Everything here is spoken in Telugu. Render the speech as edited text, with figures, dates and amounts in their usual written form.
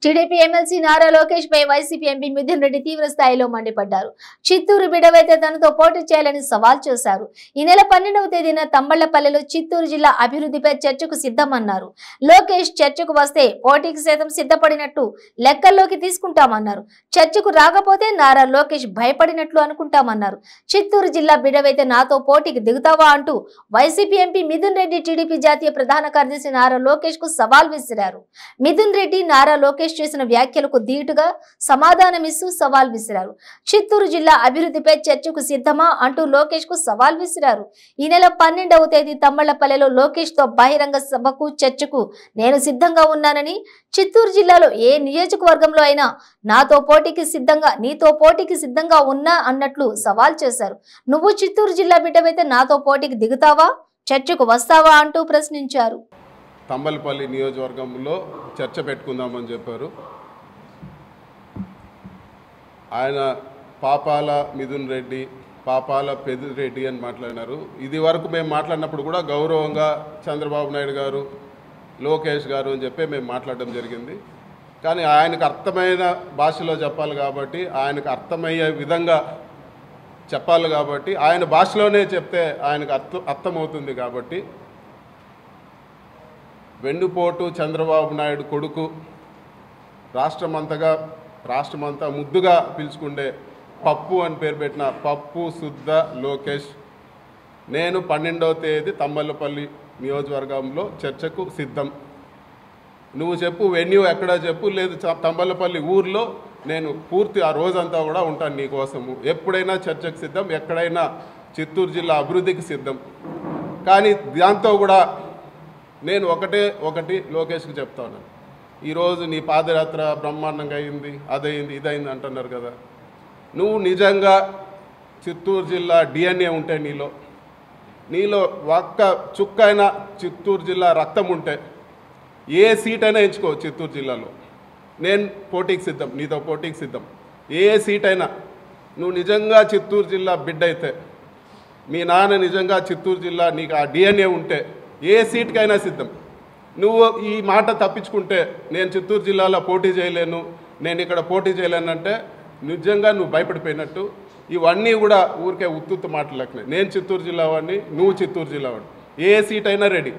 టీడీపీ ఎమ్మెల్సీ నారా లోకేష్ పై వైసీపీ ఎంపీ మిథున్ రెడ్డి తీవ్ర స్థాయిలో మండిపడ్డారు. చిత్తూరు బిడవైతే తనతో పోటీ చేయాలని సవాల్ చేశారు. ఈ నెల 12వ తేదీన తంబళ్లపల్లెలో చిత్తూరు జిల్లా అభివృద్ధిపై చర్చకు సిద్ధమన్నారు. లోకేష్ చర్చకు వస్తే పోటీకి సైతం సిద్ధపడినట్టు లెక్కల్లోకి తీసుకుంటామన్నారు. చర్చకు రాకపోతే నారా లోకేష్ భయపడినట్లు అనుకుంటామన్నారు. చిత్తూరు జిల్లా బిడవైతే నాతో పోటీకి దిగుతావా అంటూ YCP MP Mithun Reddy TDP జాతీయ ప్రధాన కార్యదర్శి నారా లోకేష్ కు సవాల్ విసిరారు. మిథున్ రెడ్డి నారా లోకేష్ చేసిన వ్యాఖ్యలకు ధీటుగా సమాధానమిస్తూ సవాల్ విసిరారు. చిత్తూరు జిల్లా అభివృద్ధిపై చర్చకు సిద్ధమా అంటూ లోకేష్ కు సవాల్ విసిరారు. ఈ నెల 12వ తేదీ తంబళ్లపల్లెలో లోకేష్ తో బహిరంగ సభకు చర్చకు నేను సిద్ధంగా ఉన్నానని, చిత్తూరు జిల్లాలో ఏ నియోజకవర్గంలో అయినా నీతో పోటీకి సిద్ధంగా ఉన్నా అన్నట్లు సవాల్ చేశారు. నువ్వు చిత్తూరు జిల్లా బిడ్డవైతే నాతో పోటీకి దిగుతావా, చర్చకు వస్తావా అంటూ ప్రశ్నించారు. తంబలపల్లి నియోజకవర్గంలో చర్చ పెట్టుకుందామని చెప్పారు. ఆయన పాపాల మిథున్ రెడ్డి, పాపాల పెద్దిరెడ్డి అని మాట్లాడినారు. ఇది వరకు మేము మాట్లాడినప్పుడు కూడా గౌరవంగా చంద్రబాబు నాయుడు గారు, లోకేష్ గారు అని చెప్పి మేము మాట్లాడడం జరిగింది. కానీ ఆయనకు అర్థమైన భాషలో చెప్పాలి కాబట్టి, ఆయనకు అర్థమయ్యే విధంగా చెప్పాలి కాబట్టి, ఆయన భాషలోనే చెప్తే ఆయనకు అర్థమవుతుంది కాబట్టి, వెన్నుపోటు చంద్రబాబు నాయుడు కొడుకు, రాష్ట్రమంతా ముద్దుగా పిలుచుకుండే పప్పు అని పేరు పెట్టిన పప్పు శుద్ధ లోకేష్ నేను 12వ తేదీ తంబలపల్లి నియోజకవర్గంలో చర్చకు సిద్ధం. నువ్వు చెప్పు, వెన్యూ ఎక్కడా చెప్పు, లేదు తంబలపల్లి ఊర్లో నేను పూర్తి ఆ రోజంతా కూడా ఉంటాను నీకోసము. ఎప్పుడైనా చర్చకు సిద్ధం, ఎక్కడైనా చిత్తూరు జిల్లా అభివృద్ధికి సిద్ధం. కానీ దాంతో కూడా నేను ఒకటి లోకేష్కి చెప్తాను. ఈరోజు నీ పాదయాత్ర బ్రహ్మాండంగా అయింది, అదయింది, ఇదైంది అంటున్నారు కదా. నువ్వు నిజంగా చిత్తూరు జిల్లా డిఎన్ఏ ఉంటే, నీలో ఒక్క చుక్కైనా చిత్తూరు జిల్లా రక్తం ఉంటే ఏ సీట్ అయినా ఎంచుకో. చిత్తూరు జిల్లాలో నేను పోటీకి సిద్ధం, నీతో పోటీకి సిద్ధం. ఏ సీట్ అయినా నువ్వు నిజంగా చిత్తూరు జిల్లా బిడ్డ అయితే, మీ నాన్న నిజంగా చిత్తూరు జిల్లా నీకు ఆ డిఎన్ఏ ఉంటే ఏ సీట్కైనా సిద్ధం. నువ్వు ఈ మాట తప్పించుకుంటే నేను చిత్తూరు జిల్లాలో పోటీ చేయలేను, నేను ఇక్కడ పోటీ చేయలేనంటే నిజంగా నువ్వు భయపడిపోయినట్టు. ఇవన్నీ కూడా ఊరికే ఉత్తుత్తు మాటలు లెక్కనే. నేను చిత్తూరు జిల్లా వాడిని, నువ్వు చిత్తూరు జిల్లా వాడిని, ఏ సీట్ అయినా రెడీ.